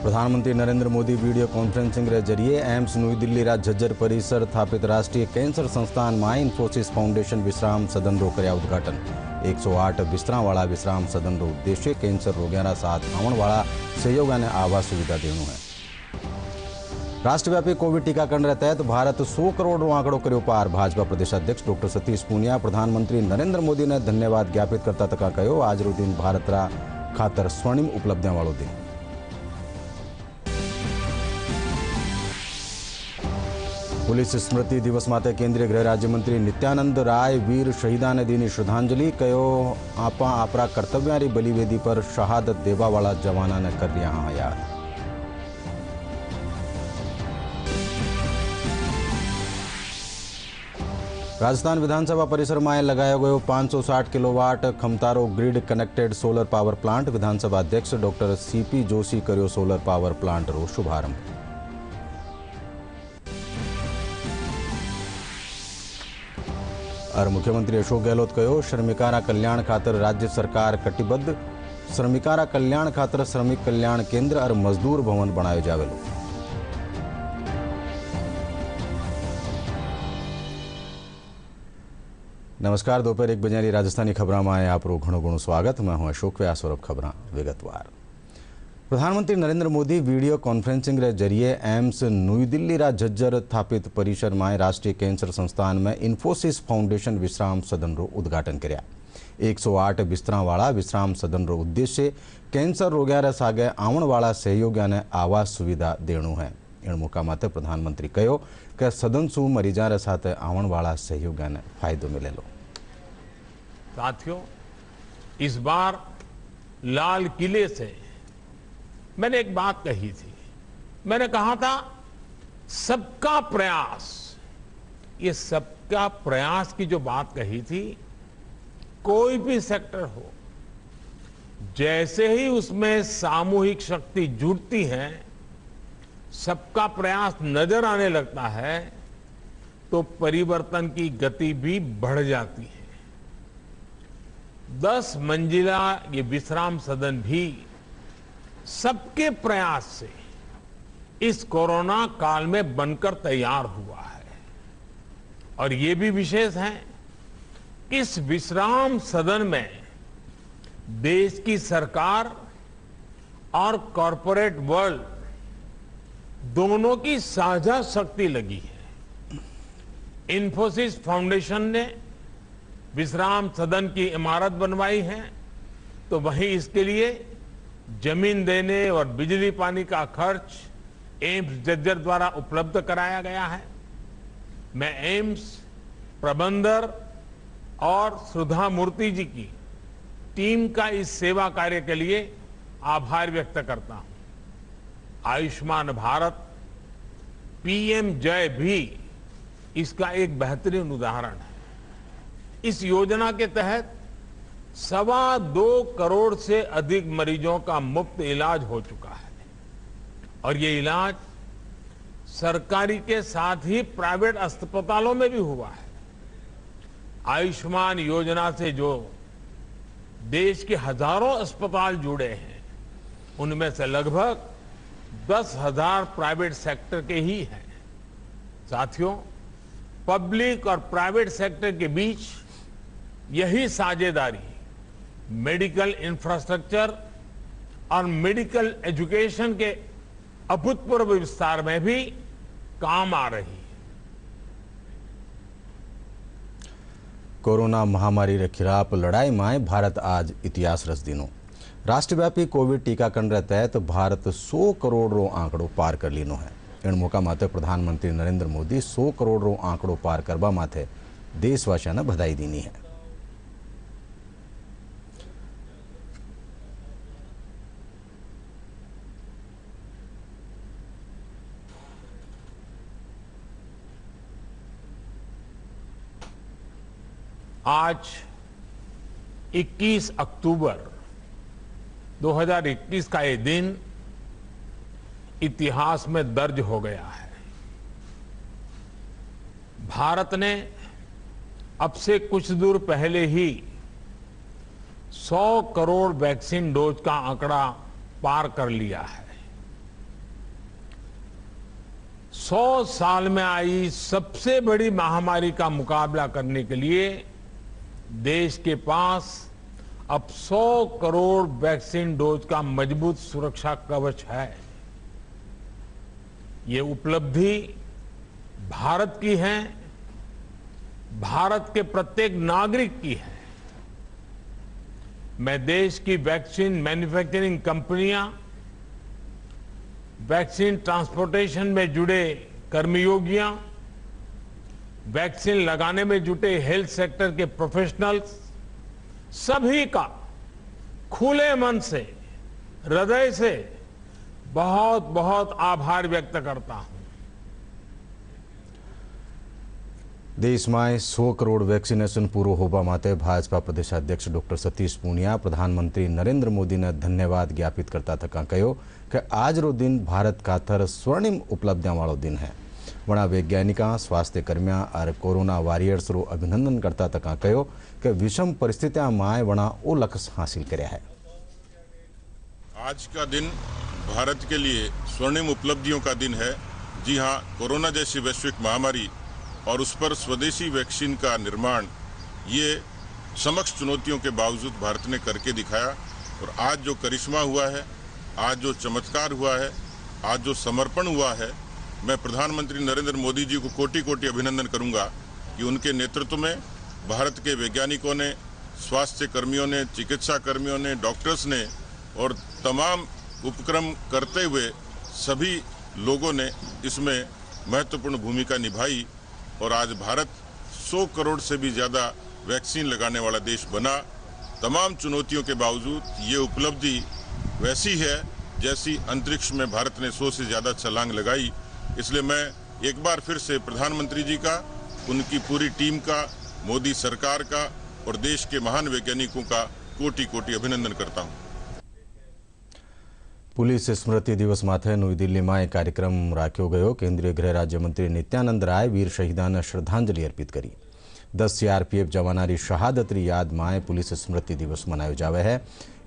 प्रधानमंत्री Narendra Modi video conferencing रे जरिए एम्स नई दिल्ली रा झज्जर परिसर स्थापित राष्ट्रीय कैंसर संस्थान में इन्फोसिस फाउंडेशन विश्राम सदन रो कर्या उद्घाटन। 108 बिस्तरा वाला विश्राम सदन रो उद्देश्य कैंसर रोगियों साथ आवन वाला सहयोग ने आवास सुविधा देनु है। राष्ट्रव्यापी कोविड टीकाकरण के तहत भारत 100 करोड़ रो आंकड़ो कर्यो पार। भाजपा प्रदेशाध्यक्ष डॉक्टर सतीश पूनिया प्रधानमंत्री नरेंद्र मोदी ने धन्यवाद ज्ञापित करता तका कहो, आज रो दिन भारत रा खातर स्वर्णिम उपलब्धियां वालो दिन। पुलिस स्मृति दिवस माटे केंद्रीय गृह राज्य मंत्री नित्यानंद राय वीर शहीदा ने दीनी श्रद्धांजलि। कहो, आपा आपरा कर्तव्यारी बलिवेदी पर शहादत देवा वाला जवाना ने कर लिया हाँ याद। राजस्थान विधानसभा परिसर में लगाया गयो 560 किलोवाट खमतारो grid connected solar power plant. विधानसभा अध्यक्ष डॉक्टर सीपी जोशी कर्यो सोलर पावर प्लांट रो शुभारंभ। और मुख्यमंत्री अशोक गहलोत कहो, श्रमिकारा कल्याण खातर राज्य सरकार कटिबद्ध। श्रमिकारा कल्याण खातर श्रमिक कल्याण केंद्र और मजदूर भवन बनायो जावेलो। नमस्कार, दोपहर 1 बजे राजस्थानी खबरों में आपरो घणो स्वागत। मैं हूं अशोक व्यास और खबरां विगतवार। प्रधानमंत्री नरेंद्र मोदी वीडियो कॉन्फ्रेंसिंग के जरिए एम्स नई दिल्ली रा झज्जर स्थापित परिसर में राष्ट्रीय कैंसर संस्थान में इन्फोसिस फाउंडेशन विश्राम सदन रो उद्घाटन कर्या। 108 बिस्तरा वाला विश्राम सदन रो उद्देश्य कैंसर रोगियों सागे आवन वाला सहयोगियों ने आवास सुविधा देनु है। इन मौका माते प्रधानमंत्री कहो कि सदन सु मरीजा रे साथे आवन वाला सहयोगियों ने फायदो मिलेलो। साथियों, इस बार लाल किले से मैंने एक बात कही थी। मैंने कहा था सबका प्रयास। ये सबका प्रयास की जो बात कही थी, कोई भी सेक्टर हो, जैसे ही उसमें सामूहिक शक्ति जुड़ती है, सबका प्रयास नजर आने लगता है, तो परिवर्तन की गति भी बढ़ जाती है। 10 मंजिला ये विश्राम सदन भी सबके प्रयास से इस कोरोना काल में बनकर तैयार हुआ है। और ये भी विशेष है, इस विश्राम सदन में देश की सरकार और कॉरपोरेट वर्ल्ड दोनों की साझा शक्ति लगी है। इन्फोसिस फाउंडेशन ने विश्राम सदन की इमारत बनवाई है, तो वहीं इसके लिए जमीन देने और बिजली पानी का खर्च एम्स झज्जर द्वारा उपलब्ध कराया गया है। मैं एम्स प्रबंधक और सुधा मूर्ति जी की टीम का इस सेवा कार्य के लिए आभार व्यक्त करता हूं। आयुष्मान भारत पीएम जय भी इसका एक बेहतरीन उदाहरण है। इस योजना के तहत 2.25 करोड़ से अधिक मरीजों का मुफ्त इलाज हो चुका है। और ये इलाज सरकारी के साथ ही प्राइवेट अस्पतालों में भी हुआ है। आयुष्मान योजना से जो देश के हजारों अस्पताल जुड़े हैं, उनमें से लगभग 10,000 प्राइवेट सेक्टर के ही हैं। साथियों, पब्लिक और प्राइवेट सेक्टर के बीच यही साझेदारी मेडिकल इंफ्रास्ट्रक्चर और मेडिकल एजुकेशन के अभूतपूर्व विस्तार में भी काम आ रही है। कोरोना महामारी के खिलाफ लड़ाई में भारत आज इतिहास रच दिनों। राष्ट्रव्यापी कोविड टीकाकरण के तहत भारत 100 करोड़ रो आंकड़ो पार कर लीनो है। इन मौका माते प्रधानमंत्री नरेंद्र मोदी 100 करोड़ रो आंकड़ो पार करवा माथे देशवासियों ने बधाई दीनी है। आज 21 अक्टूबर 2021 का ये दिन इतिहास में दर्ज हो गया है। भारत ने अब से कुछ दूर पहले ही 100 करोड़ वैक्सीन डोज का आंकड़ा पार कर लिया है। 100 साल में आई सबसे बड़ी महामारी का मुकाबला करने के लिए देश के पास अब 100 करोड़ वैक्सीन डोज का मजबूत सुरक्षा कवच है। ये उपलब्धि भारत की है, भारत के प्रत्येक नागरिक की है। मैं देश की वैक्सीन मैन्युफैक्चरिंग कंपनियां, वैक्सीन ट्रांसपोर्टेशन में जुड़े कर्मयोगियां, वैक्सीन लगाने में जुटे हेल्थ सेक्टर के प्रोफेशनल्स, सभी का खुले मन से, हृदय से बहुत बहुत आभार व्यक्त करता हूं। દેશમાં 100 કરોડ વેક્સિનેશન પૂરું હોવા માટે ભાજપા પ્રદેશાધ્યક્ષ ડોક્ટર સતીશ પૂનિયા પ્રધાનમંત્રી નરેન્દ્ર મોદીને ધન્યવાદ જ્ઞાપિત કરતા થકા કહ્યું કે આજનો दिन भारत खातर स्वर्णिम उपलब्धियां दिन है। वणा वैज्ञानिका, स्वास्थ्य कर्मिया और कोरोना वॉरियर्सरो अभिनंदन करता तका कहो कि विषम परिस्थितियां माए वणा ओ लक्ष्य हासिल कर्या है। आज का दिन भारत के लिए स्वर्णिम उपलब्धियों का दिन है। जी हाँ, कोरोना जैसी वैश्विक महामारी और उस पर स्वदेशी वैक्सीन का निर्माण, ये समक्ष चुनौतियों के बावजूद भारत ने करके दिखाया। और आज जो करिश्मा हुआ है, आज जो चमत्कार हुआ है, आज जो समर्पण हुआ है, मैं प्रधानमंत्री नरेंद्र मोदी जी को कोटि कोटि अभिनंदन करूंगा कि उनके नेतृत्व में भारत के वैज्ञानिकों ने, स्वास्थ्य कर्मियों ने, चिकित्सा कर्मियों ने, डॉक्टर्स ने और तमाम उपक्रम करते हुए सभी लोगों ने इसमें महत्वपूर्ण भूमिका निभाई और आज भारत 100 करोड़ से भी ज़्यादा वैक्सीन लगाने वाला देश बना। तमाम चुनौतियों के बावजूद ये उपलब्धि वैसी है जैसी अंतरिक्ष में भारत ने 100 से ज़्यादा छलांग लगाई। इसलिए मैं एक बार फिर से प्रधानमंत्री जी का, उनकी पूरी टीम का, मोदी सरकार का और देश के महान वैज्ञानिकों का कोटि कोटि अभिनंदन करता हूँ। पुलिस स्मृति दिवस माथे नवी दिल्ली में एक कार्यक्रम राख्यो गयो। केंद्रीय गृह राज्य मंत्री नित्यानंद राय वीर शहीदाने श्रद्धांजलि अर्पित करी। 10 सीआरपीएफ जवानारी शहादतरी याद में पुलिस स्मृति दिवस मनायो जावे है।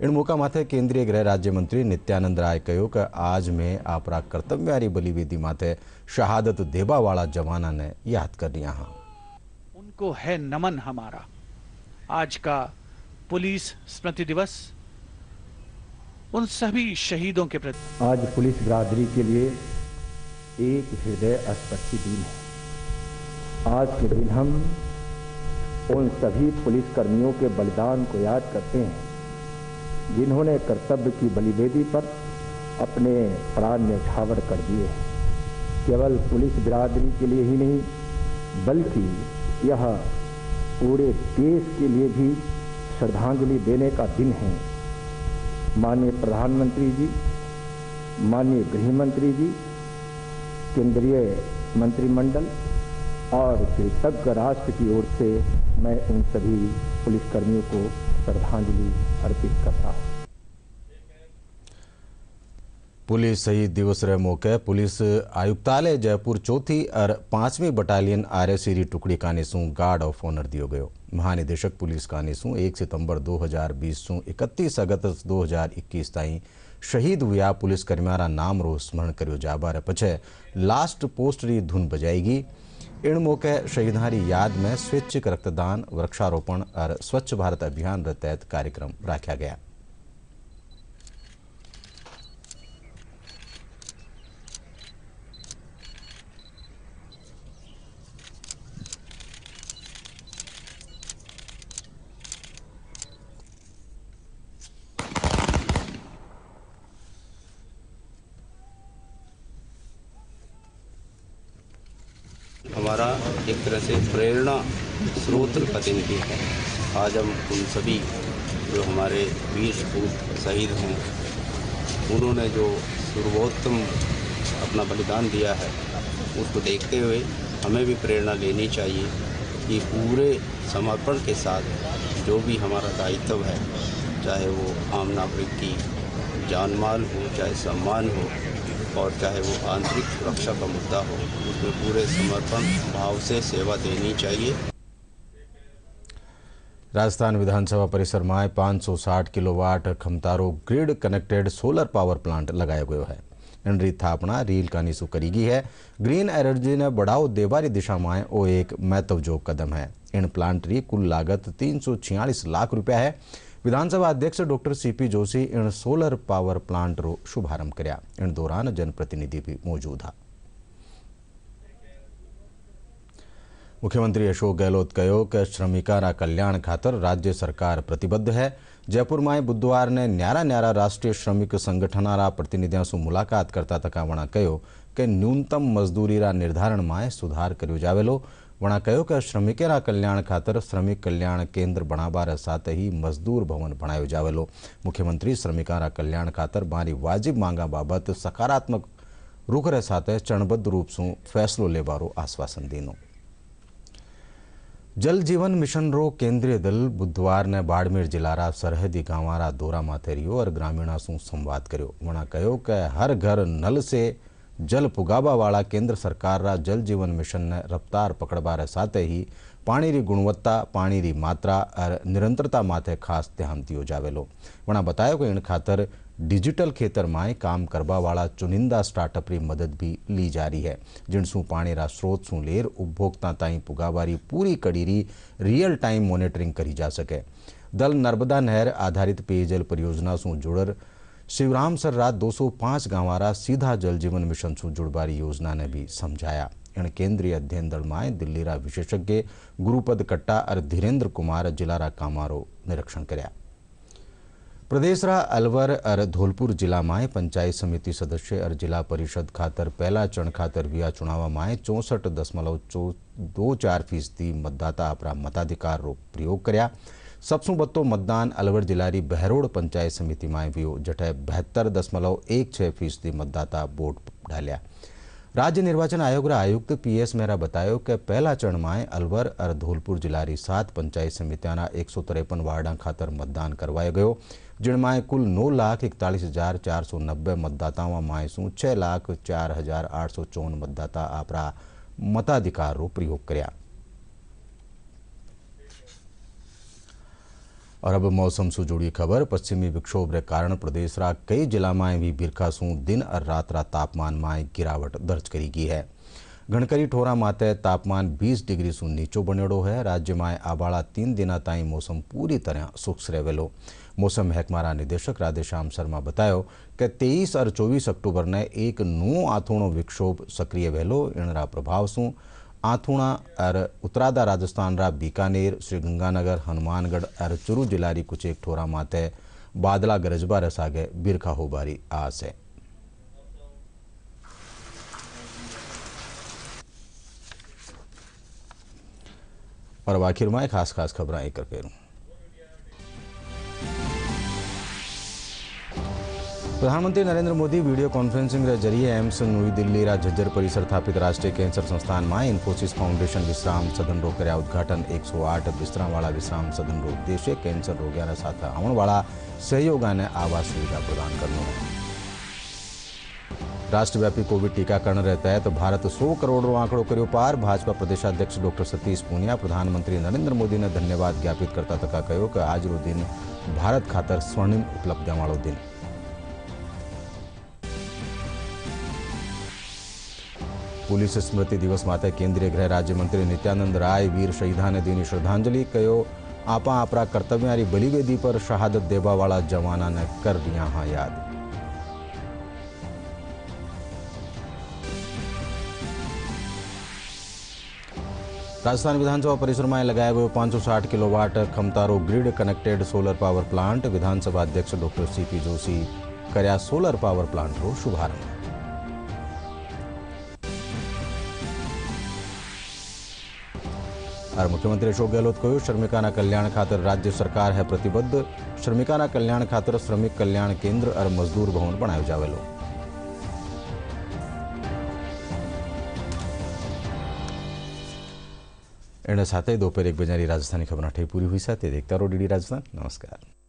इन मौका माथे केंद्रीय गृह राज्य मंत्री नित्यानंद राय कहो कि आज में आपरा कर्तव्यारी बलिवेदी माथे शहादत देवा वाला जवाना ने याद कर लिया। उनको है नमन हमारा। आज का पुलिस स्मृति दिवस उन सभी शहीदों के प्रति आज पुलिस बिरादरी के लिए एक हृदय स्पर्शी दिन है। आज के दिन हम उन सभी पुलिस कर्मियों के बलिदान को याद करते हैं जिन्होंने कर्तव्य की बलिवेदी पर अपने प्राण न्यौछावर कर दिए हैं। केवल पुलिस बिरादरी के लिए ही नहीं, बल्कि यह पूरे देश के लिए भी श्रद्धांजलि देने का दिन है। माननीय प्रधानमंत्री जी, माननीय गृह मंत्री जी, केंद्रीय मंत्रिमंडल और कृतज्ञ राष्ट्र की ओर से मैं उन सभी पुलिसकर्मियों को श्रद्धांजलि अर्पित करता हूँ। पुलिस शहीद दिवस रे मौके पुलिस आयुक्तालय जयपुर 4थी और 5वीं बटालियन आरएसीरी टुकड़ी कानेसू गार्ड ऑफ ऑनर दियो गयो। महानिदेशक पुलिस कानेसू 1 सितंबर 2020 से 31 अगस्त 2021 ताई शहीद हुआ पुलिसकर्मियारा नाम रो स्मरण करो जाबार पछे लास्ट पोस्ट री धुन बजाएगी। इन मौके शहीदारी याद में स्वैच्छिक रक्तदान, वृक्षारोपण और स्वच्छ भारत अभियान रे तहत कार्यक्रम रखा गया। हमारा एक तरह से प्रेरणा स्रोत का दिन भी है। आज हम उन सभी जो हमारे वीर सपूत शहीद हैं, उन्होंने जो सर्वोत्तम अपना बलिदान दिया है, उसको देखते हुए हमें भी प्रेरणा लेनी चाहिए कि पूरे समर्पण के साथ जो भी हमारा दायित्व है, चाहे वो आम नागरिक की जान माल हो, चाहे सम्मान हो और चाहे वो आंतरिक सुरक्षा का मुद्दा हो, उसमें पूरे समर्पण भाव से सेवा देनी चाहिए। राजस्थान विधानसभा परिसर में 560 किलोवाट क्षमतारो grid connected solar power plant लगाया गयो है। इनरी स्थापना रील कानीसू करी गई है। ग्रीन एनर्जी ने बढ़ाओ देवारी दिशा में वो एक महत्वजोग कदम है। इन प्लांट री कुल लागत 346 लाख रुपया है। विधानसभा अध्यक्ष डॉक्टर सीपी जोशी इन सोलर पावर प्लांट रो शुभारंभ करया। इन दौरान जनप्रतिनिधि भी मौजूद था। मुख्यमंत्री अशोक गहलोत कहो कि श्रमिकारा कल्याण खातर राज्य सरकार प्रतिबद्ध है। जयपुर में बुधवार ने न्यारा राष्ट्रीय श्रमिक संगठनारा प्रतिनिधियों से मुलाकात करता तका वणा कहो कि न्यूनतम मजदूरी रा निर्धारण में सुधार कर्यो जावेलो। वणा कहो कि श्रमिकेरा कल्याण खातर श्रमिक कल्याण केंद्र बनावार साथ ही मजदूर भवन बनायो जावेलो। मुख्यमंत्री श्रमिकारा कल्याण खातर मारी वाजिब मांगा बाबत सकारात्मक रुख साथ चरणबद्ध रूप से फैसलो लेवारो आश्वासन दीनो। जल जीवन मिशन रो केंद्रीय दल बुधवार ने बाड़मेर जिलारा सरहदी गांवारा दौरा माथे रियो और ग्रामीणा से संवाद कर्यो। वणा कहो कि हर घर नल से जल पुगावा वाला केंद्र सरकार रा जल जीवन मिशन ने रफ्तार पकड़बार साथ ही पानी री गुणवत्ता, पानी री मात्रा और निरंतरता माथे खास ध्यान दियो जावेलो। वणा बतायो कि इन खातर डिजिटल खेतर में काम करवा वाला चुनिंदा स्टार्टअप री मदद भी ली जा रही है, जिनसू पानी रा स्रोत सू लेर उपभोक्ता ताई पुगावारी पूरी कड़ी री रियल टाइम मॉनिटरिंग करी जा सके। दल नर्मदा नहर आधारित पेयजल परियोजना सू जुड़र शिवरामसर रात 205 गांवारा सीधा जल जीवन मिशन सू जुड़बारी योजना ने भी समझाया। इन केंद्रीय अध्ययन दल में दिल्ली रा विशेषज्ञ गुरुपद कट्टा और धीरेन्द्र कुमार जिला कामारो निरीक्षण कर्या। प्रदेश रा अलवर और धौलपुर जिला में पंचायत समिति सदस्य और जिला परिषद खातर पहला चरण खातर विया चुनाव में 64.24% मतदाता अपना मताधिकार रो प्रयोग कर्या। सबसू बत्तो मतदान अलवर जिला री बहरोड़ पंचायत समिति में वियो, जटे 72.16% मतदाता वोट डाल्या। राज्य निर्वाचन आयोग रा आयुक्त PS मेहरा बतायो कि पहला चरण में अलवर और धौलपुर जिला री 7 पंचायत समितियां 153 वार्डा खातर मतदान करवायो गयो, जिनमें कुल 9,41,490 मतदाताओं में सू 6,04,854 मतदाता अपना मताधिकार रो प्रयोग कर्या। और अब मौसम से जुड़ी खबर। पश्चिमी विक्षोभ के कारण प्रदेश रा कई जिला में भी बिरखा सू दिन और रात रा तापमान में गिरावट दर्ज करी गई है। गणकरी ठोरा माते तापमान 20 डिग्री सू नीचो बनेड़ो है। राज्य में आबाड़ा 3 दिन ताई मौसम पूरी तरह शुष्क रहेलो। मौसम महकमारा निदेशक राधेश्याम शर्मा बतायो कि 23 और 24 अक्टूबर ने एक नौ आथूणो विक्षोभ सक्रिय वेलो। इनरा प्रभाव सू आथूणा और उत्तरादा राजस्थान रा बीकानेर, श्रीगंगानगर, हनुमानगढ़ और चुरू जिला री कुछ एक ठोरा माथे बादला गरजबा रसागे बिरखा होबारी आस है। और अब आखिर में खास खबर एक कर फेरूं। प्रधानमंत्री नरेंद्र मोदी वीडियो कॉन्फ्रेंसिंग के जरिए एम्स नई दिल्ली रा झज्जर परिसर स्थापित राष्ट्रीय कैंसर संस्थान में इन्फोसिस फाउंडेशन विश्राम सदन रो कर्या उद्घाटन। 108 बिस्तरा वाला विश्राम सदन रो उद्देश्य कैंसर रोगियों साथ आने वाला सहयोगा ने आवास सुविधा प्रदान करना है। राष्ट्रव्यापी कोविड टीकाकरण के तहत भारत 100 करोड़ रो आंकड़ो कर्यो पार। भाजपा प्रदेशाध्यक्ष डॉक्टर सतीश पूनिया प्रधानमंत्री नरेंद्र मोदी ने धन्यवाद ज्ञापित करता तका कहो कि आज रो दिन भारत खातर स्वर्णिम उपलब्धियां वालो दिन। पुलिस स्मृति दिवस माते केंद्रीय गृह राज्य मंत्री नित्यानंद राय वीर शहीदा ने दीनी श्रद्धांजलि। कहो आपा अपना कर्तव्यारी बलिवेदी पर शहादत देवा वाला जवाना ने कर दिया हाँ याद। राजस्थान विधानसभा परिसर में लगाया गया 560 किलोवाट क्षमतारो grid connected solar power plant. विधानसभा अध्यक्ष डॉक्टर सीपी जोशी कर्या सोलर पावर प्लांट रो शुभारंभ। और मुख्यमंत्री अशोक गहलोत कहो श्रमिकाना कल्याण खातर राज्य सरकार है प्रतिबद्ध। श्रमिकाना कल्याण खातर श्रमिक कल्याण केंद्र और मजदूर भवन बनायो जावेलो। एने साथ ही दोपहर 1 बजे राजस्थानी खबर पूरी हुई। देखता रहो DD राजस्थान। नमस्कार।